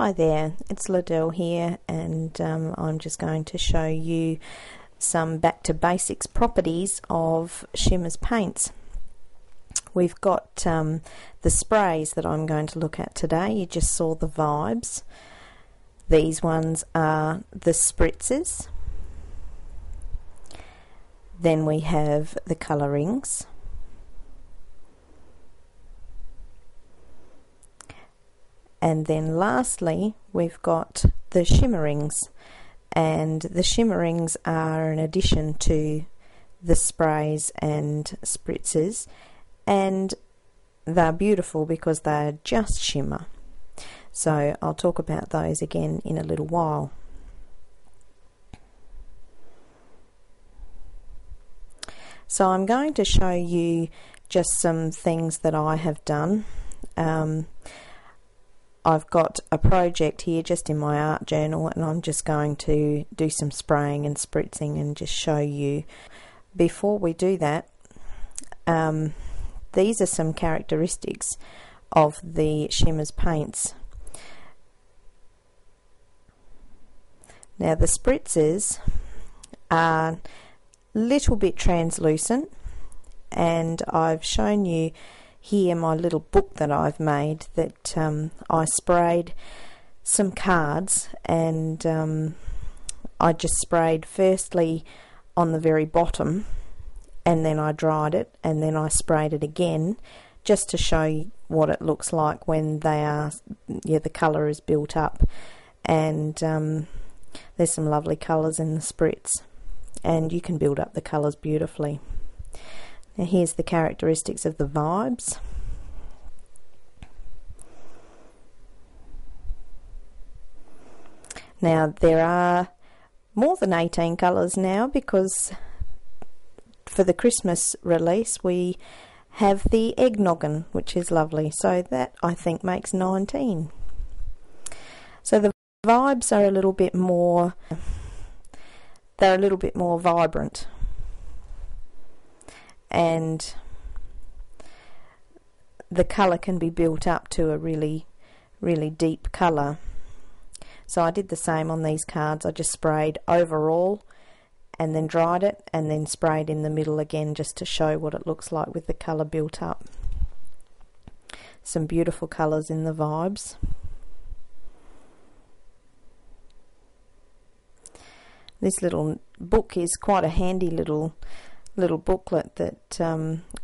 Hi there, it's Lydell here, and I'm just going to show you some back to basics properties of Shimmerz Paints. We've got the sprays that I'm going to look at today. You just saw the Vibez. These ones are the Spritzes. Then we have the Coloringz. And then lastly we've got the Shimmeringz, and the Shimmeringz are an addition to the sprays and spritzes, and they're beautiful because they're just shimmer. So I'll talk about those again in a little while. So I'm going to show you just some things that I have done. I've got a project here just in my art journal, and I'm just going to do some spraying and spritzing and just show you. Before we do that, these are some characteristics of the Shimmerz Paints. Now the spritzes are a little bit translucent, and I've shown you here my little book that I've made that I sprayed some cards, and I just sprayed firstly on the very bottom, and then I dried it, and then I sprayed it again just to show you what it looks like when they are, the colour is built up. And there's some lovely colours in the spritz, and you can build up the colours beautifully. Now here's the characteristics of the Vibez. Now there are more than 18 colours now, because for the Christmas release we have the Eggnoggin, which is lovely, so that I think makes 19. So the Vibez are a little bit more, they're a little bit more vibrant, and the colour can be built up to a really deep colour. So I did the same on these cards. I just sprayed overall and then dried it, and then sprayed in the middle again just to show what it looks like with the colour built up. Some beautiful colours in the Vibez. This little book is quite a handy little booklet that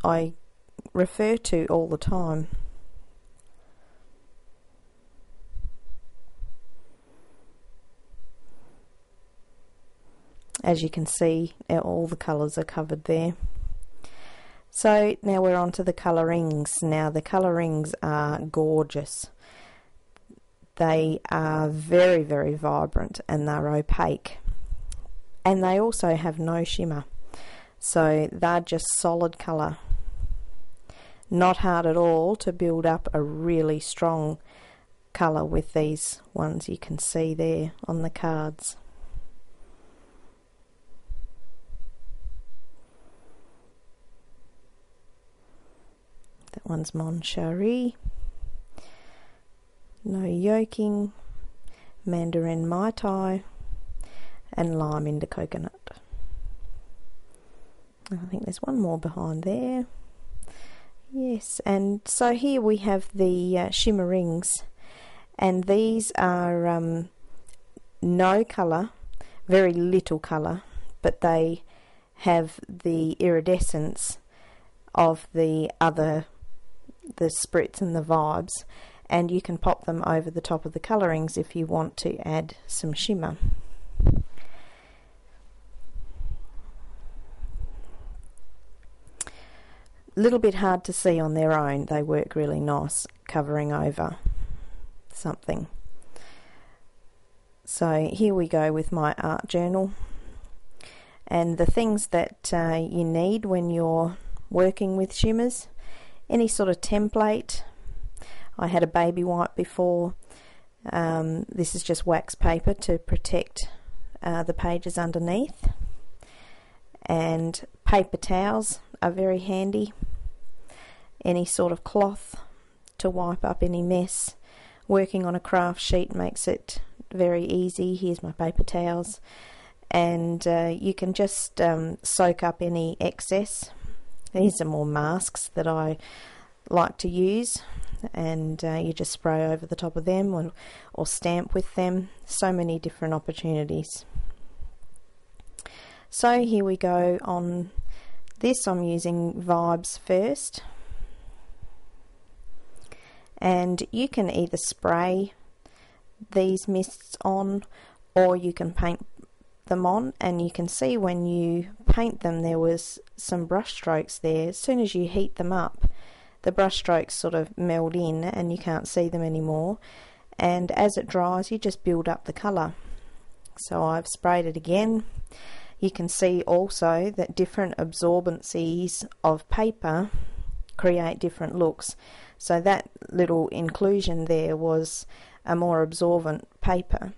I refer to all the time. As you can see, all the colours are covered there. So now we're on to the Coloringz. Now the Coloringz are gorgeous. They are very vibrant, and they're opaque, and they also have no shimmer. So they're just solid colour. Not hard at all to build up a really strong colour with these ones you can see there on the cards. That one's Mon Cherie, No Yoking, Mandarin Mai Tai, and Lime into Coconut. I think there's one more behind there. Yes, and so here we have the Shimmeringz, and these are no colour, very little colour, but they have the iridescence of the Spritz and the Vibez, and you can pop them over the top of the Coloringz if you want to add some shimmer. A little bit hard to see on their own. They work really nice covering over something. So here we go with my art journal, and the things that you need when you're working with shimmers: any sort of template. I had a baby wipe before. This is just wax paper to protect the pages underneath, and paper towels are very handy. Any sort of cloth to wipe up any mess, working on a craft sheet makes it very easy. Here's my paper towels, and you can just soak up any excess. These are more masks that I like to use, and you just spray over the top of them or stamp with them. So many different opportunities. So here we go. On this I'm using Vibez first, and you can either spray these mists on or you can paint them on, and you can see when you paint them there was some brush strokes there. As soon as you heat them up, the brush strokes sort of meld in and you can't see them anymore, and as it dries you just build up the colour. So I've sprayed it again. You can see also that different absorbencies of paper create different looks. So that little inclusion there was a more absorbent paper,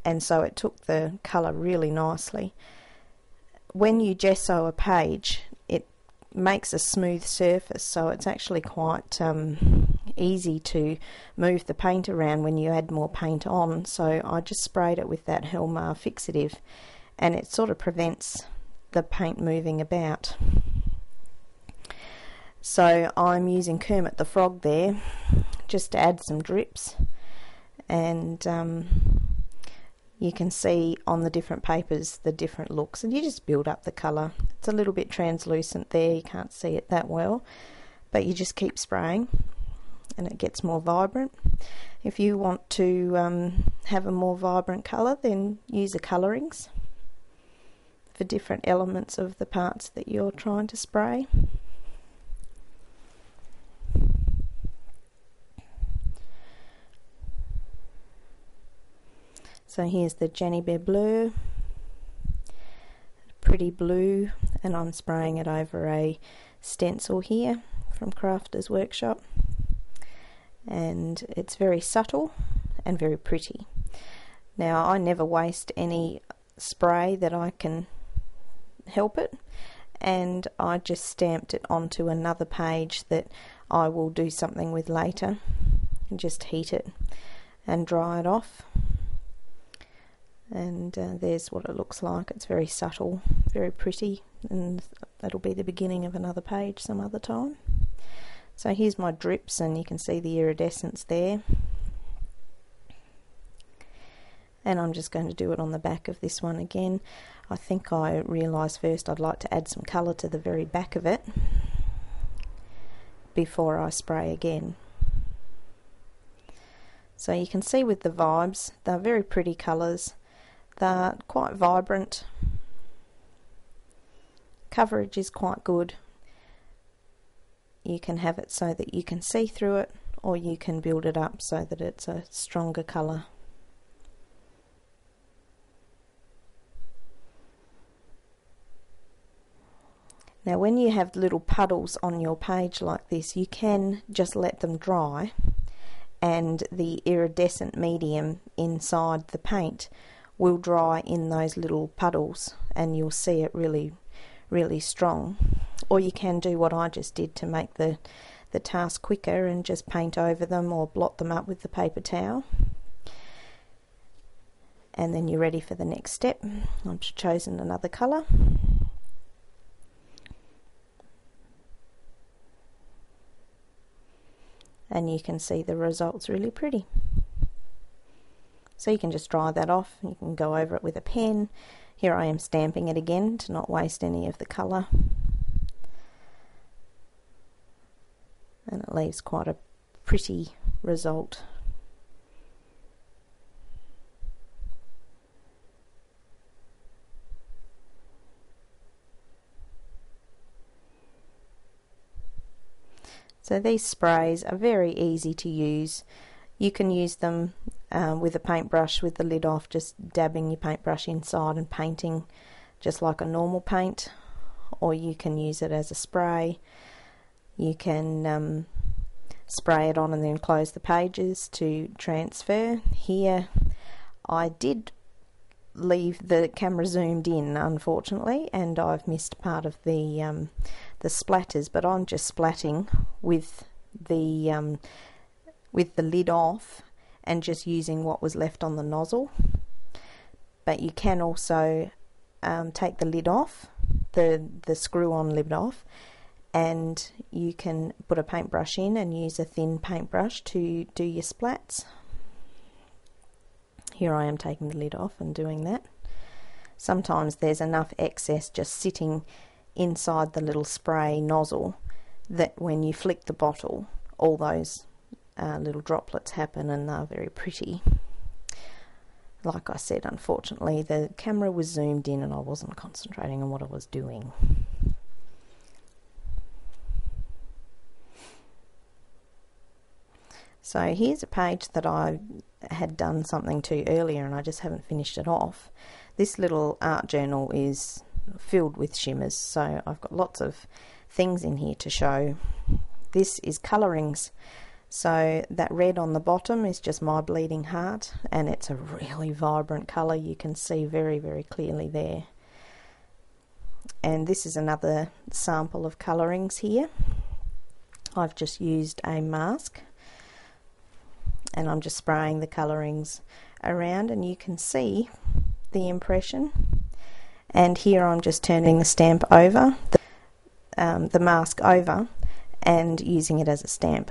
and so it took the colour really nicely. When you gesso a page, it makes a smooth surface, so it's actually quite easy to move the paint around when you add more paint on. So I just sprayed it with that Helmar fixative, and it sort of prevents the paint moving about. So I'm using Kermit the Frog there just to add some drips, and you can see on the different papers the different looks, and you just build up the colour. It's a little bit translucent there, you can't see it that well, but you just keep spraying and it gets more vibrant. If you want to have a more vibrant colour, then use a Coloringz for different elements of the parts that you're trying to spray. So here's the Jenny Bear Bleu, pretty blue, and I'm spraying it over a stencil here from Crafters Workshop, and it's very subtle and very pretty. Now I never waste any spray that I can help it, and I just stamped it onto another page that I will do something with later, and just heat it and dry it off. And there's what it looks like. It's very subtle, very pretty, and that'll be the beginning of another page some other time. So here's my drips, and you can see the iridescence there, and I'm just going to do it on the back of this one again. I think I realised first I'd like to add some colour to the very back of it before I spray again. So you can see with the Vibez, they're very pretty colours. They're quite vibrant. Coverage is quite good. You can have it so that you can see through it, or you can build it up so that it's a stronger colour. Now when you have little puddles on your page like this, you can just let them dry, and the iridescent medium inside the paint will dry in those little puddles, and you'll see it really strong. Or you can do what I just did to make the task quicker and just paint over them or blot them up with the paper towel, and then you're ready for the next step. I've chosen another colour, and you can see the results really pretty. So you can just dry that off. You can go over it with a pen. Here I am stamping it again to not waste any of the colour, and it leaves quite a pretty result. So these sprays are very easy to use. You can use them with a paintbrush with the lid off, just dabbing your paintbrush inside and painting just like a normal paint, or you can use it as a spray. You can spray it on and then close the pages to transfer. Here I did leave the camera zoomed in, unfortunately, and I've missed part of the splatters, but I'm just splatting with the lid off and just using what was left on the nozzle. But you can also take the lid off, the screw-on lid off, and you can put a paintbrush in and use a thin paintbrush to do your splats. Here I am taking the lid off and doing that. Sometimes there's enough excess just sitting inside the little spray nozzle that when you flick the bottle, all those little droplets happen, and they're very pretty. Like I said, unfortunately the camera was zoomed in and I wasn't concentrating on what I was doing. So here's a page that I had done something to earlier and I just haven't finished it off. This little art journal is filled with shimmers, so I've got lots of things in here to show. This is Coloringz. So that red on the bottom is just My Bleeding Heart, and it's a really vibrant colour. You can see very, very clearly there. And this is another sample of Coloringz here. I've just used a mask and I'm just spraying the Coloringz around, and you can see the impression. And here I'm just turning the stamp over, the mask over, and using it as a stamp.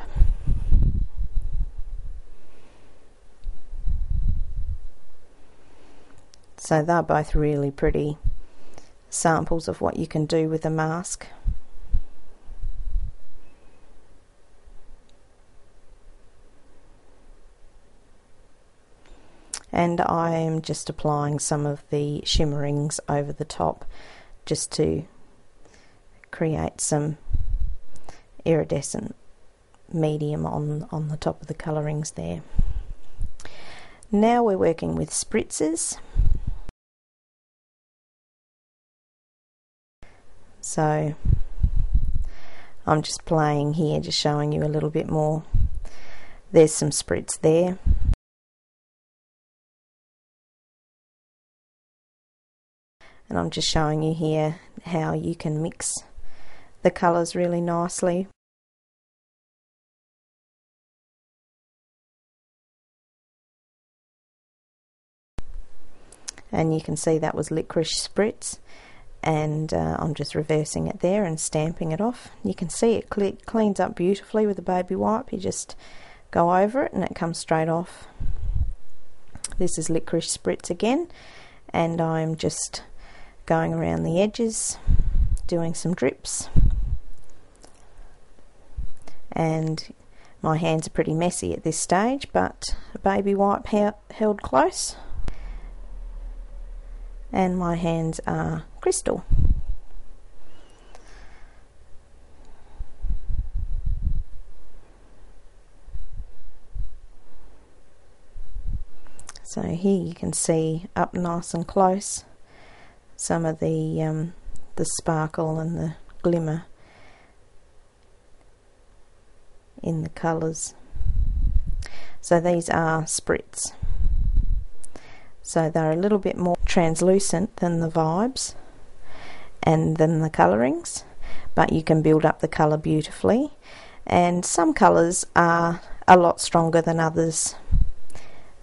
So they're both really pretty samples of what you can do with a mask. And I'm just applying some of the Shimmeringz over the top just to create some iridescent medium on the top of the Coloringz there. Now we're working with Spritzes. So I'm just playing here, just showing you a little bit more. There's some Spritz there. And I'm just showing you here how you can mix the colours really nicely. And you can see that was licorice Spritz, and I'm just reversing it there and stamping it off. You can see it cleans up beautifully with a baby wipe. You just go over it and it comes straight off. This is licorice Spritz again, and I'm just going around the edges doing some drips, and my hands are pretty messy at this stage, but a baby wipe held close, and my hands are crystal. So here you can see up nice and close some of the sparkle and the glimmer in the colours. So these are Spritz. So they're a little bit more translucent than the Vibez and than the Coloringz, but you can build up the colour beautifully, and some colours are a lot stronger than others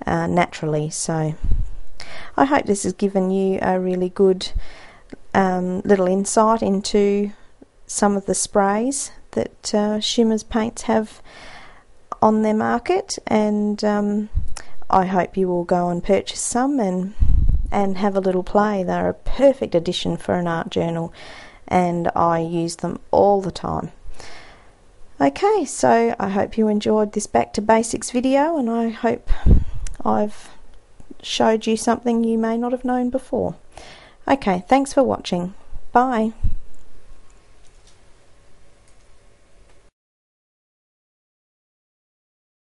naturally. So I hope this has given you a really good little insight into some of the sprays that Shimmerz Paints have on their market, and I hope you will go and purchase some and have a little play. They're a perfect addition for an art journal, and I use them all the time. Okay, so I hope you enjoyed this Back to Basics video, and I hope I've showed you something you may not have known before. Okay, thanks for watching. Bye.